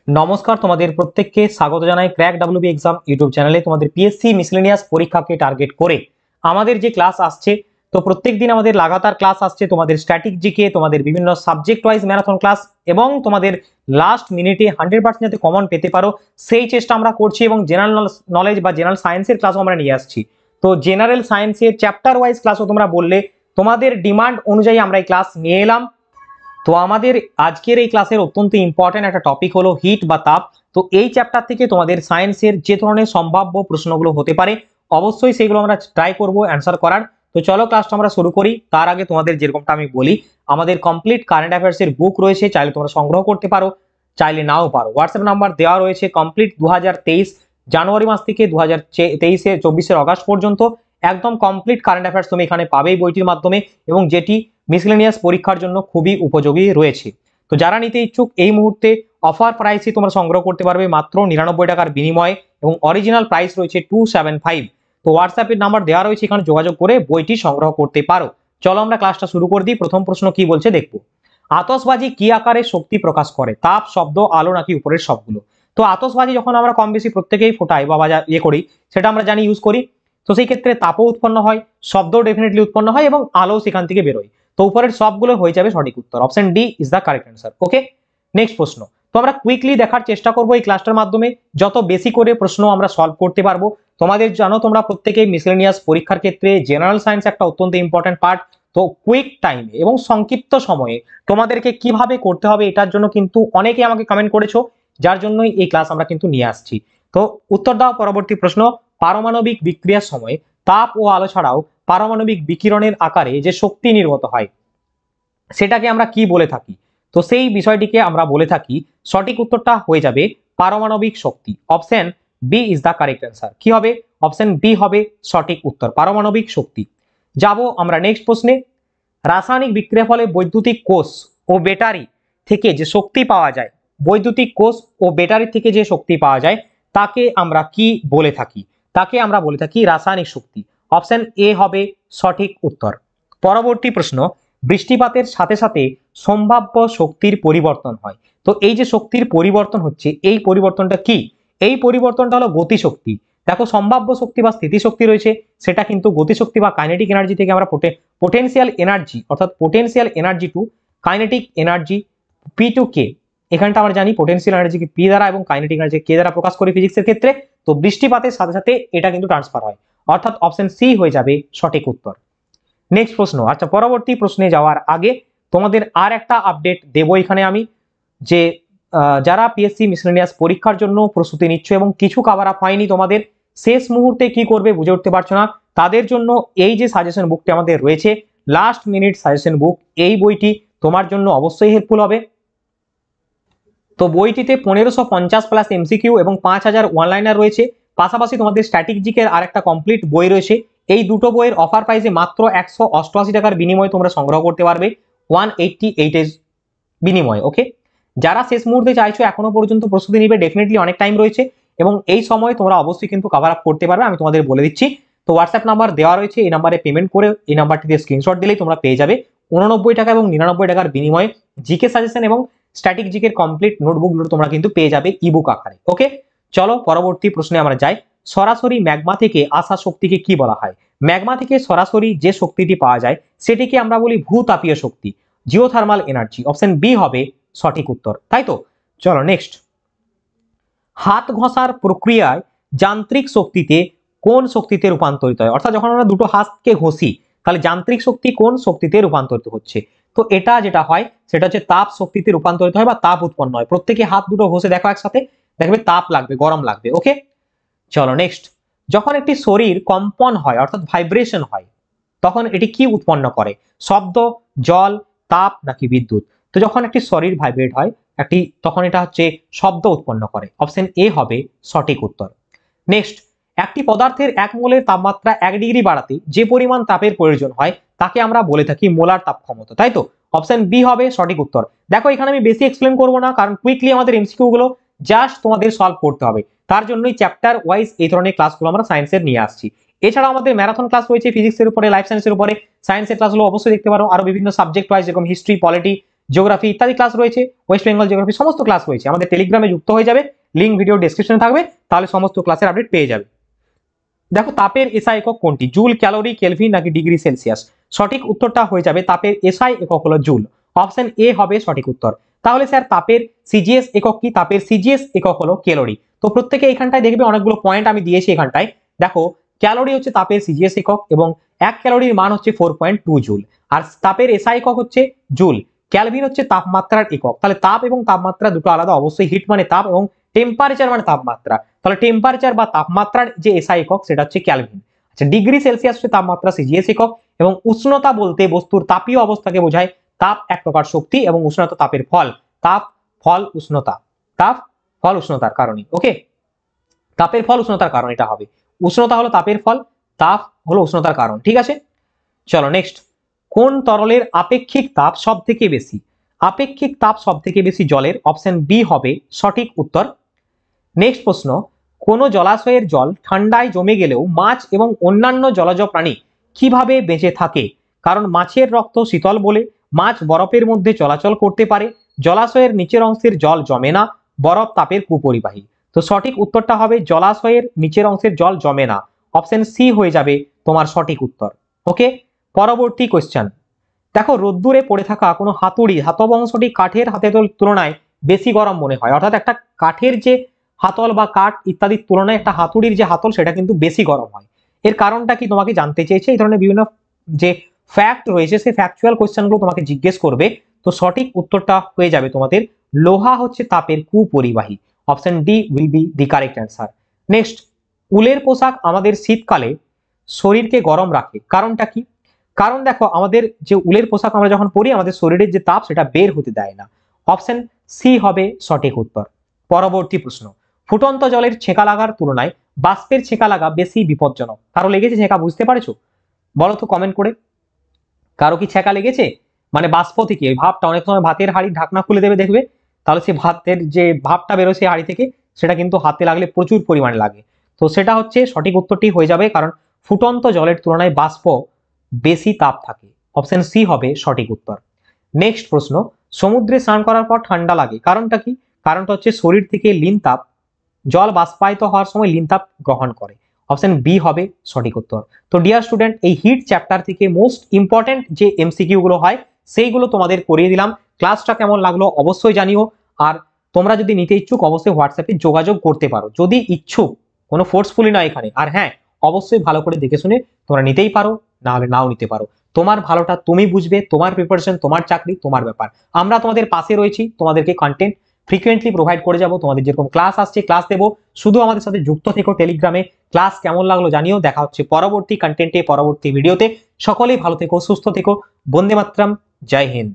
নমস্কার, তোমাদের প্রত্যেককে স্বাগত জানাই ক্র্যাক ডাব্লিউবি এক্সাম ইউটিউব চ্যানেলে। তোমাদের পিএসসি মিসেলেনিয়াস পরীক্ষাকে টার্গেট করে আমাদের যে ক্লাস আসছে, তো প্রত্যেকদিন আমাদের লাগাতার ক্লাস আসছে। তোমাদের স্ট্যাটিক জিকে, তোমাদের বিভিন্ন সাবজেক্ট ওয়াইজ ম্যারাথন ক্লাস এবং তোমাদের লাস্ট মিনিটে 100% যাতে কমন পেতে পারো সেই চেষ্টা আমরা করছি, এবং জেনারেল নলেজ বা জেনারেল সায়েন্সের ক্লাসও আমরা নিয়ে আসছি। তো জেনারেল সায়েন্সের চ্যাপ্টার ওয়াইজ ক্লাসও তোমরা বললে, তোমাদের ডিমান্ড অনুযায়ী আমরা এই ক্লাস নিয়ে এলাম। তো আমাদের আজকের এই ক্লাসের অত্যন্ত ইম্পর্টেন্ট একটা টপিক হলো হিট বা তাপ। তো এই চ্যাপ্টার থেকে তোমাদের সায়েন্সের যে ধরনের সম্ভাব্য প্রশ্নগুলো হতে পারে অবশ্যই সেগুলো আমরা ট্রাই করব অ্যান্সার করার। তো চলো ক্লাসটা আমরা শুরু করি। তার আগে তোমাদের যেরকমটা আমি বলি, আমাদের কমপ্লিট কারেন্ট অ্যাফেয়ার্সের বুক রয়েছে, চাইলে তোমরা সংগ্রহ করতে পারো, চাইলে নাও পারো। হোয়াটসঅ্যাপ নাম্বার দেওয়া রয়েছে। কমপ্লিট 2023 জানুয়ারি মাস থেকে 2024 অগাস্ট পর্যন্ত একদম কমপ্লিট কারেন্ট অ্যাফেয়ার্স তুমি এখানে পাবে এই বইটির মাধ্যমে, এবং যেটি মিসেলেনিয়াস পরীক্ষার জন্য খুবই উপযোগী রয়েছে। তো যারা নিতে ইচ্ছুক এই মুহূর্তে অফার প্রাইসে তোমরা সংগ্রহ করতে পারবে মাত্র 99 টাকার বিনিময়ে, এবং অরিজিনাল প্রাইস রয়েছে 275। তো হোয়াটসঅ্যাপের নাম্বার দেওয়া রয়েছে, এখানে যোগাযোগ করে বইটি সংগ্রহ করতে পারো। চলো আমরা ক্লাসটা শুরু করে দিই। প্রথম প্রশ্ন কি বলছে দেখবো। আতশবাজি কি আকারে শক্তি প্রকাশ করে? তাপ, শব্দ, আলো নাকি উপরের সবগুলো? তো আতশবাজি যখন আমরা কম বেশি প্রত্যেকেই ফোটাই বা করি, সেটা আমরা জানি ইউজ করি। তো সেই ক্ষেত্রে তাপও উৎপন্ন হয়, শব্দও ডেফিনেটলি উৎপন্ন হয়, এবং আলো সেখান থেকে বেরোয়। তো উপরের সবগুলো হয়ে যাবে সঠিক উত্তর। Option D is the correct answer. Okay, next প্রশ্ন। তো আমরা কুইকলি দেখার চেষ্টা করব এই ক্লাসটার মাধ্যমে, যত বেশি করে প্রশ্ন আমরা সলভ করতে পারবো। তোমাদের জানো তোমরা প্রত্যেকেই মিসেলেনিয়াস পরীক্ষার ক্ষেত্রে জেনারেল সায়েন্স একটা অত্যন্ত ইম্পর্টেন্ট পার্ট। তো কুইক টাইমে এবং সংক্ষিপ্ত সময়ে তোমাদেরকে কিভাবে করতে হবে এটার জন্য কিন্তু অনেকে আমাকে কমেন্ট করেছো, যার জন্যই এই ক্লাস আমরা কিন্তু নিয়ে আসছি। তো উত্তর দাও পরবর্তী প্রশ্ন। পারমাণবিক বিক্রিয়ার সময় তাপ ও আলো ছাড়াও পারমাণবিক বিকিরণের আকারে যে শক্তি নির্গত হয় সেটাকে আমরা কি বলে থাকি? তো সেই বিষয়টিকে আমরা বলে থাকি, সঠিক উত্তরটা হয়ে যাবে পারমাণবিক শক্তি। Option B is the correct answer. কি হবে? অপশন বি হবে সঠিক উত্তর, পারমাণবিক শক্তি। যাব আমরা নেক্সট প্রশ্নে। রাসায়নিক বিক্রিয়ার ফলে বৈদ্যুতিক কোষ ও ব্যাটারি থেকে যে শক্তি পাওয়া যায়, বৈদ্যুতিক কোষ ও ব্যাটারি থেকে যে শক্তি পাওয়া যায় তাকে আমরা কি বলে থাকি? তাকে আমরা বলে থাকি রাসায়নিক শক্তি। অপশন এ হবে সঠিক উত্তর। পরবর্তী প্রশ্ন। বৃষ্টিপাতের সাথে সাথে সম্ভাব্য শক্তির পরিবর্তন হয়। তো এই যে শক্তির পরিবর্তন হচ্ছে, এই পরিবর্তনটা কি? এই পরিবর্তনটা হলো গতিশক্তি। দেখো, সম্ভাব্য শক্তি বা স্থিতিশক্তি রয়েছে, সেটা কিন্তু গতিশক্তি বা কাইনেটিক এনার্জি থেকে আমরা পোটেনশিয়াল এনার্জি, অর্থাৎ potential energy to kinetic energy P to K. এখানটা আমরা জানি পোটেনশিয়াল এনার্জিকে পি দ্বারা এবং কাইনেটিক এনার্জি কে দ্বারা প্রকাশ করি ফিজিক্সের ক্ষেত্রে। তো বৃষ্টিপাতের সাথে সাথে এটা কিন্তু ট্রান্সফার হয়, অর্থাৎ অপশন সি হয়ে যাবে সঠিক উত্তর। নেক্সট প্রশ্ন। আচ্ছা, পরবর্তী প্রশ্নে যাওয়ার আগে তোমাদের আর একটা আপডেট দেবো এখানে আমি, যে যারা পিএসসি মিসেলেনিয়াস পরীক্ষার জন্য প্রস্তুতি নিচ্ছ এবং কিছু কভার আপ হয়নি, তোমাদের শেষ মুহূর্তে কি করবে বুঝে উঠতে পারছো না, তাদের জন্য এই যে সাজেশন বুকটি আমাদের রয়েছে, লাস্ট মিনিট সাজেশন বুক, এই বইটি তোমার জন্য অবশ্যই হেল্পফুল হবে। তো বইটিতে 1550 প্লাস এমসিকিউ এবং 5000 ওয়ানলাইনার রয়েছে। পাশাপাশি তোমাদের স্ট্যাটিক জিকের আর একটা কমপ্লিট বই রয়েছে। এই দুটো বইয়ের অফার প্রাইসে মাত্র 188 টাকার বিনিময়ে তোমরা সংগ্রহ করতে পারবে, 188 এর বিনিময়ে। ওকে, যারা শেষ মুহূর্তে চাইছো এখনো পর্যন্ত প্রস্তুতি নিবে, ডেফিনেটলি অনেক টাইম রয়েছে এবং এই সময় তোমরা অবশ্যই কিন্তু কভার আপ করতে পারবে, আমি তোমাদের বলে দিচ্ছি। তো হোয়াটসঅ্যাপ নাম্বার দেওয়া রয়েছে, এই নাম্বারে পেমেন্ট করে এই নাম্বারটিতে স্ক্রিনশট দিলেই তোমরা পেয়ে যাবে 89 টাকা এবং 99 টাকার বিনিময়ে জিকে সাজেশন এবং স্ট্যাটিক জিকের কমপ্লিট নোটবুকগুলো তোমরা কিন্তু পেয়ে যাবে ইবুক আকারে। ওকে, চলো পরবর্তী প্রশ্নে আমরা যাই। সরাসরি ম্যাগমা থেকে আসা শক্তিকে কি বলা হয়? ম্যাগমা থেকে সরাসরি যে শক্তিটি পাওয়া যায় সেটিকে আমরা বলি ভূতাপীয় শক্তি, জিওথার্মাল এনার্জি। অপশন বি হবে সঠিক উত্তর, তাই তো? চলো নেক্সট। হাত ঘষার প্রক্রিয়ায় যান্ত্রিক শক্তিতে কোন শক্তিতে রূপান্তরিত হয়? অর্থাৎ যখন আমরা দুটো হাতকে ঘষি, তাহলে যান্ত্রিক শক্তি কোন শক্তিতে রূপান্তরিত হচ্ছে? তো এটা যেটা হয় সেটা হচ্ছে তাপ শক্তিতে রূপান্তরিত হয় বা তাপ উৎপন্ন হয়। প্রত্যেকে হাত দুটো ঘষে দেখো একসাথে, দেখবে তাপ লাগবে, গরম লাগবে। ওকে, চলো নেক্সট। যখন একটি শরীর কম্পন হয় অর্থাৎ ভাইব্রেশন হয়, তখন এটি কি উৎপন্ন করে? শব্দ, জল, তাপ নাকি বিদ্যুৎ? তো যখন একটি শরীর ভাইব্রেট হয় তখন এটা হচ্ছে শব্দ উৎপন্ন করে। অপশন এ হবে সঠিক উত্তর। নেক্সট। একটি পদার্থের 1 মোলের তাপমাত্রা 1 ডিগ্রি বাড়াতে যে পরিমাণ তাপের প্রয়োজন হয় তাকে আমরা বলে থাকি মোলার তাপ ক্ষমতা, তাই তো? অপশন বি হবে সঠিক উত্তর। দেখো, এখানে আমি বেশি এক্সপ্লেন করবো না, কারণ কুইকলি আমাদের এমসিকিউ গুলো জাস্ট তোমাদের সলভ করতে হবে। তার জন্যই চ্যাপ্টার ওয়াইজ এই ধরনের ক্লাসগুলো আমরা সায়েন্সের নিয়ে আসছি। এছাড়া আমাদের ম্যারাথন ক্লাস রয়েছে ফিজিক্সের উপরে, লাইফ সায়েন্সের উপরে। সায়েন্সের ক্লাসগুলো অবশ্যই দেখতে পারো। আরো বিভিন্ন সাবজেক্ট ওয়াইজ যেরকম হিস্ট্রি, পলিটি, জিওগ্রাফি ইত্যাদি ক্লাস রয়েছে, ওয়েস্ট বেঙ্গল জিওগ্রাফি সমস্ত ক্লাস রয়েছে। আমাদের টেলিগ্রামে যুক্ত হয়ে যাবে, লিঙ্ক ভিডিও ডেসক্রিপশনে থাকবে, তাহলে সমস্ত ক্লাসের আপডেট পেয়ে যাবে। দেখো তাপের এসআই একক কোনটি, জুল, ক্যালোরি, কেলভিন নাকি ডিগ্রি সেলসিয়াস? সঠিক উত্তরটা হয়ে যাবে তাপের এসআই একক হলো জুল, অপশন এ হবে সঠিক উত্তর। তাহলে স্যার তাপের সিজিএস একক কি? তাপের সিজিএস একক হলো ক্যালোরি। তো প্রত্যেকে এইখানটায় দেখবে অনেকগুলো পয়েন্ট আমি দিয়েছি এখানটায়। দেখো ক্যালোরি হচ্ছে তাপের সিজিএস একক এবং 1 ক্যালোরির মান হচ্ছে 4.2 জুল, আর তাপের এসআই একক হচ্ছে জুল। ক্যালভিন হচ্ছে তাপমাত্রার একক। তাহলে তাপ এবং তাপমাত্রা দুটো আলাদা, অবশ্যই হিট মানে তাপ এবং টেম্পারেচার মানে তাপমাত্রা। তাহলে টেম্পারেচার বা তাপমাত্রার যে এসআই একক সেটা হচ্ছে ক্যালভিন। আচ্ছা, ডিগ্রি সেলসিয়াস হচ্ছে তাপমাত্রা সিজিএস একক এবং উষ্ণতা বলতে বস্তুর তাপীয় অবস্থাকে বোঝায়। তাপ এক প্রকার শক্তি এবং উষ্ণতা তাপের ফল। তাপ ফল উষ্ণতা, তাপ ফল উষ্ণতার কারণে। ওকে, তাপের ফল উষ্ণতার কারণ এটা হবে। উষ্ণতা হলো তাপের ফল, তাপ হলো উষ্ণতার কারণ। ঠিক আছে, চলো নেক্সট। কোন তরলের আপেক্ষিক তাপ সব থেকে বেশি? আপেক্ষিক তাপ সব থেকে বেশি জলের, অপশন বি হবে সঠিক উত্তর। নেক্সট প্রশ্ন, কোন জলাশয়ের জল ঠান্ডায় জমে গেলেও মাছ এবং অন্যান্য জলজ প্রাণী কিভাবে বেঁচে থাকে? কারণ মাছের রক্ত শীতল বলে মাছ বরফের মধ্যে চলাচল করতে পারে, জলাশয়ের নিচের অংশের জল জমে না, বরফ তাপের কুপরিবাহী। তো সঠিক উত্তরটা হবে জলাশয়ের নিচের অংশের জল জমে না, অপশন সি হয়ে যাবে তোমার সঠিক উত্তর। ওকে, পরবর্তী কোশ্চেন। দেখো রোদ্দুরে পড়ে থাকা কোনো হাতুড়ি ধাতব অংশটি কাঠের হাতের তুলনায় বেশি গরম মনে হয়, অর্থাৎ একটা কাঠের যে হাতল বা কাঠ ইত্যাদির তুলনায় একটা হাতুড়ির যে হাতল সেটা কিন্তু বেশি গরম হয়। এর কারণটা কি তোমাকে জানতে চেয়েছে। এই ধরনের বিভিন্ন যে ফ্যাক্ট রয়েছে সেই ফ্যাকচুয়াল কোশ্চেনগুলো তোমাকে জিজ্ঞেস করবে। তো সঠিক উত্তরটা হয়ে যাবে তোমাদের লোহা হচ্ছে তাপের কুপরিবাহী, option D will be the correct answer. Next, উলের পোশাক আমাদের শীতকালে শরীরকে গরম রাখে, কারণটা কি? কারণ দেখো আমাদের যে উলের পোশাক আমরা যখন পরি আমাদের শরীরের যে তাপ সেটা বের হতে দেয় না, অপশন সি হবে সঠিক উত্তর। পরবর্তী প্রশ্ন, ফুটন্ত জলের ছেঁকা লাগার তুলনায় বাষ্পের ছেঁকা লাগা বেশি বিপজ্জনক। কারো লেগেছে ছেঁকা, বুঝতে পারছো? বলো তো কমেন্ট করে, কারো কি ছেঁকা লেগেছে? মানে বাষ্প থেকে ওই ভাবটা, অনেক সময় ভাতের হাঁড়ির ঢাকনা খুলে দেবে দেখবে, তাহলে সেই ভাতের যে ভাবটা বেরোয় সেই হাঁড়ি থেকে সেটা কিন্তু হাতে লাগলে প্রচুর পরিমাণে লাগে। তো সেটা হচ্ছে সঠিক উত্তরটি হয়ে যাবে, কারণ ফুটন্ত জলের তুলনায় বাষ্প বেশি তাপ থাকে, অপশন সি হবে সঠিক উত্তর। নেক্সট প্রশ্ন, সমুদ্রে স্নান করার পর ঠান্ডা লাগে, কারণটা কি? কারণটা হচ্ছে শরীর থেকে লিন তাপ, জল বাষ্পায়িত হওয়ার সময় লিন তাপ গ্রহণ করে, অপশন বি হবে সঠিক উত্তর। তো ডিয়ার স্টুডেন্ট, এই হিট চ্যাপ্টার থেকে মোস্ট ইম্পর্টেন্ট যে এমসিকিউ গুলো হয় সেইগুলো তোমাদের করিয়ে দিলাম। ক্লাসটা কেমন লাগলো অবশ্যই জানিও, আর তোমরা যদি নিতে ইচ্ছুক অবশ্যই হোয়াটসঅ্যাপে যোগাযোগ করতে পারো যদি ইচ্ছুক, কোনো ফোর্সফুলি নয় এখানে। আর হ্যাঁ, অবশ্যই ভালো করে দেখে শুনে তোমরা নিতেই পারো, না হলে নাও নিতে পারো। তোমার ভালোটা তুমি বুঝবে, তোমার প্রিপারেশন, তোমার চাকরি, তোমার ব্যাপার। আমরা তোমাদের পাশে রয়েছি, তোমাদেরকে কন্টেন্ট ফ্রিকোয়েন্টলি প্রোভাইড করে যাব। তোমাদের যেরকম ক্লাস আসছে ক্লাস দেবো, শুধু আমাদের সাথে যুক্ত থেকো টেলিগ্রামে। ক্লাস কেমন লাগলো জানিও। দেখা হচ্ছে পরবর্তী কন্টেন্টে, পরবর্তী ভিডিওতে। সকলেই ভালো থেকো, সুস্থ থেকো। বন্দে মাতরম, জয় হিন্দ।